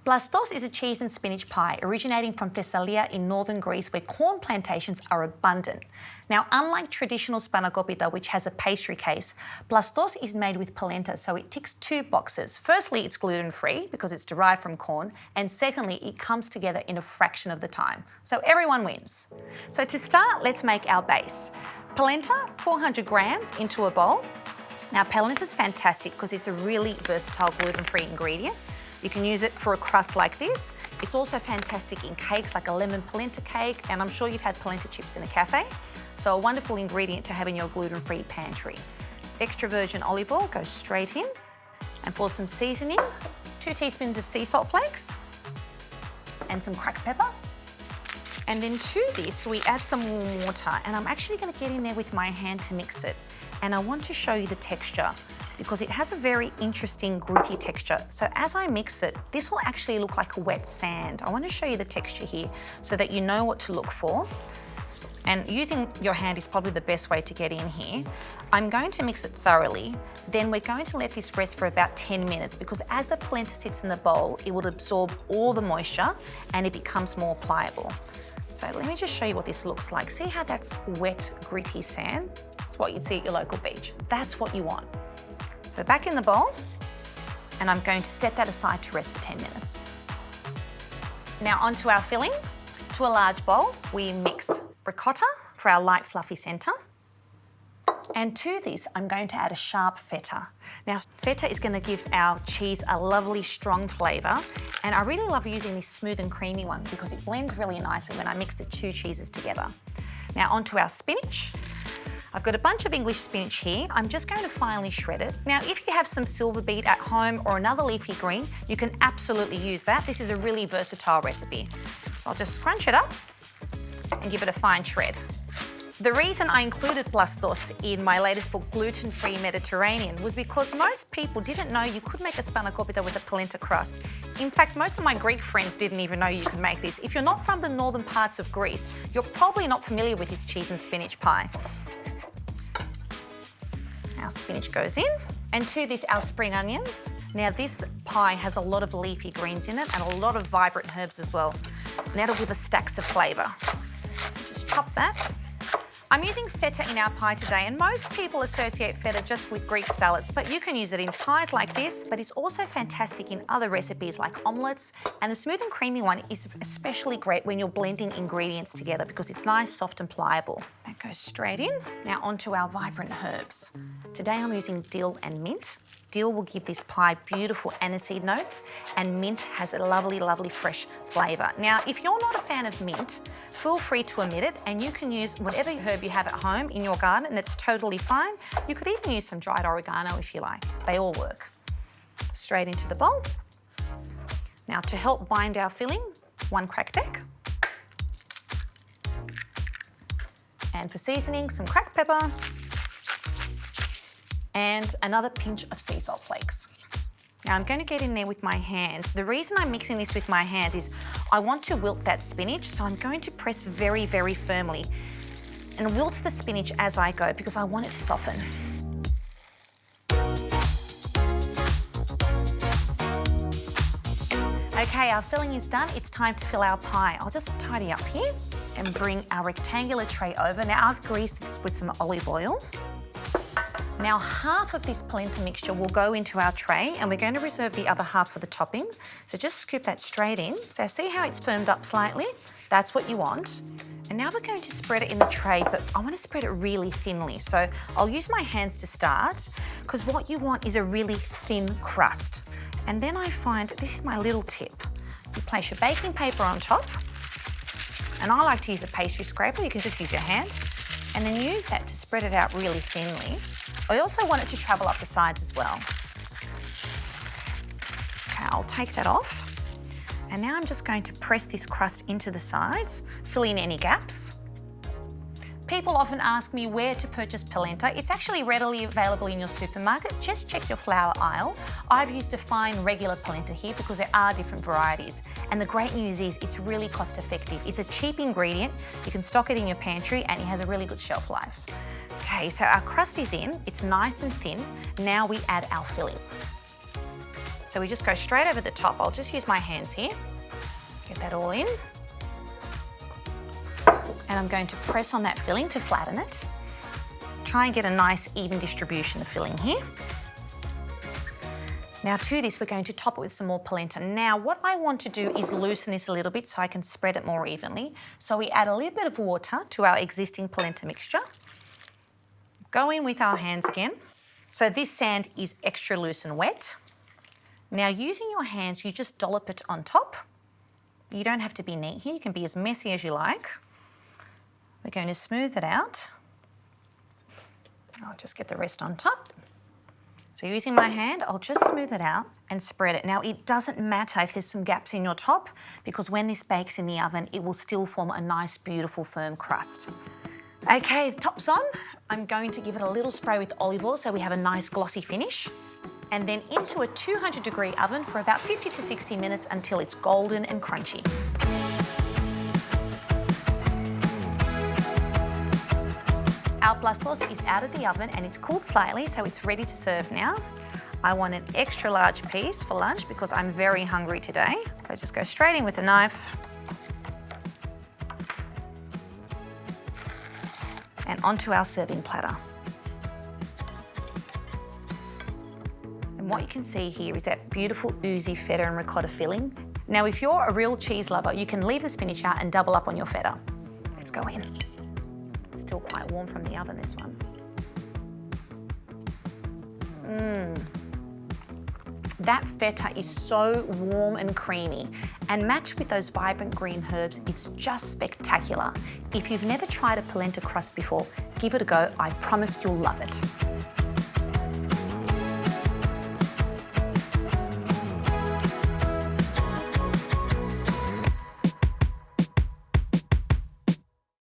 Plastos is a cheese and spinach pie originating from Thessalia in northern Greece, where corn plantations are abundant. Now, unlike traditional spanakopita, which has a pastry case, Plastos is made with polenta, so it ticks two boxes. Firstly, it's gluten-free because it's derived from corn, and secondly, it comes together in a fraction of the time. So everyone wins. So to start, let's make our base. Polenta, 400 grams into a bowl. Now, polenta is fantastic because it's a really versatile gluten-free ingredient. You can use it for a crust like this. It's also fantastic in cakes like a lemon polenta cake, and I'm sure you've had polenta chips in a cafe. So a wonderful ingredient to have in your gluten-free pantry. Extra virgin olive oil goes straight in. And for some seasoning, 2 teaspoons of sea salt flakes and some cracked pepper. And then to this, we add some warm water, and I'm actually going to get in there with my hand to mix it. And I want to show you the texture, because it has a very interesting gritty texture. So as I mix it, this will actually look like a wet sand. I want to show you the texture here so that you know what to look for. And using your hand is probably the best way to get in here. I'm going to mix it thoroughly. Then we're going to let this rest for about 10 minutes, because as the polenta sits in the bowl, it will absorb all the moisture and it becomes more pliable. So let me just show you what this looks like. See how that's wet, gritty sand? It's what you'd see at your local beach. That's what you want. So back in the bowl, and I'm going to set that aside to rest for 10 minutes. Now onto our filling. To a large bowl, we mix ricotta for our light fluffy centre. And to this, I'm going to add a sharp feta. Now, feta is going to give our cheese a lovely, strong flavour. And I really love using this smooth and creamy one because it blends really nicely when I mix the two cheeses together. Now onto our spinach. I've got a bunch of English spinach here. I'm just going to finely shred it. Now, if you have some silver beet at home or another leafy green, you can absolutely use that. This is a really versatile recipe. So I'll just scrunch it up and give it a fine shred. The reason I included Plastos in my latest book, Gluten-Free Mediterranean, was because most people didn't know you could make a spanakopita with a polenta crust. In fact, most of my Greek friends didn't even know you could make this. If you're not from the northern parts of Greece, you're probably not familiar with this cheese and spinach pie. Our spinach goes in, and to this, our spring onions. Now, this pie has a lot of leafy greens in it and a lot of vibrant herbs as well. And that'll give us stacks of flavour. So just chop that. I'm using feta in our pie today, and most people associate feta just with Greek salads, but you can use it in pies like this, but it's also fantastic in other recipes like omelettes, and the smooth and creamy one is especially great when you're blending ingredients together because it's nice, soft and pliable. That goes straight in. Now onto our vibrant herbs. Today I'm using dill and mint. Dill will give this pie beautiful aniseed notes, and mint has a lovely, lovely fresh flavour. Now, if you're not a fan of mint, feel free to omit it, and you can use whatever herb you have at home in your garden, and that's totally fine. You could even use some dried oregano if you like. They all work. Straight into the bowl. Now, to help bind our filling, 1 cracked egg. And for seasoning, some cracked pepper. And another pinch of sea salt flakes. Now I'm going to get in there with my hands. The reason I'm mixing this with my hands is I want to wilt that spinach, so I'm going to press very, very firmly and wilt the spinach as I go because I want it to soften. Okay, our filling is done. It's time to fill our pie. I'll just tidy up here and bring our rectangular tray over. Now I've greased this with some olive oil. Now, half of this polenta mixture will go into our tray, and we're going to reserve the other half for the topping. So just scoop that straight in. So see how it's firmed up slightly? That's what you want. And now we're going to spread it in the tray, but I want to spread it really thinly. So I'll use my hands to start, because what you want is a really thin crust. And then I find, this is my little tip, you place your baking paper on top, and I like to use a pastry scraper. You can just use your hand, and then use that to spread it out really thinly. I also want it to travel up the sides as well. Okay, I'll take that off. And now I'm just going to press this crust into the sides, fill in any gaps. People often ask me where to purchase polenta. It's actually readily available in your supermarket. Just check your flour aisle. I've used a fine regular polenta here because there are different varieties. And the great news is it's really cost effective. It's a cheap ingredient. You can stock it in your pantry and it has a really good shelf life. Okay, so our crust is in. It's nice and thin. Now we add our filling. So So we just go straight over the top. I'll just use my hands here. Get that all in. And I'm going to press on that filling to flatten it. Try and get a nice even distribution of filling here. Now to this, we're going to top it with some more polenta. Now what I want to do is loosen this a little bit so I can spread it more evenly. So we add a little bit of water to our existing polenta mixture. Go in with our hands again. So this sand is extra loose and wet. Now using your hands, you just dollop it on top. You don't have to be neat here, you can be as messy as you like. We're going to smooth it out. I'll just get the rest on top. So using my hand, I'll just smooth it out and spread it. Now it doesn't matter if there's some gaps in your top, because when this bakes in the oven, it will still form a nice, beautiful, firm crust. Okay, top's on. I'm going to give it a little spray with olive oil so we have a nice glossy finish. And then into a 200-degree oven for about 50 to 60 minutes until it's golden and crunchy. Our Plastos is out of the oven and it's cooled slightly, so it's ready to serve now. I want an extra large piece for lunch because I'm very hungry today. So just go straight in with a knife. And onto our serving platter. And what you can see here is that beautiful oozy feta and ricotta filling. Now, if you're a real cheese lover, you can leave the spinach out and double up on your feta. Let's go in. It's still quite warm from the oven, this one. That feta is so warm and creamy, and matched with those vibrant green herbs, it's just spectacular. If you've never tried a polenta crust before, give it a go. I promise you'll love it.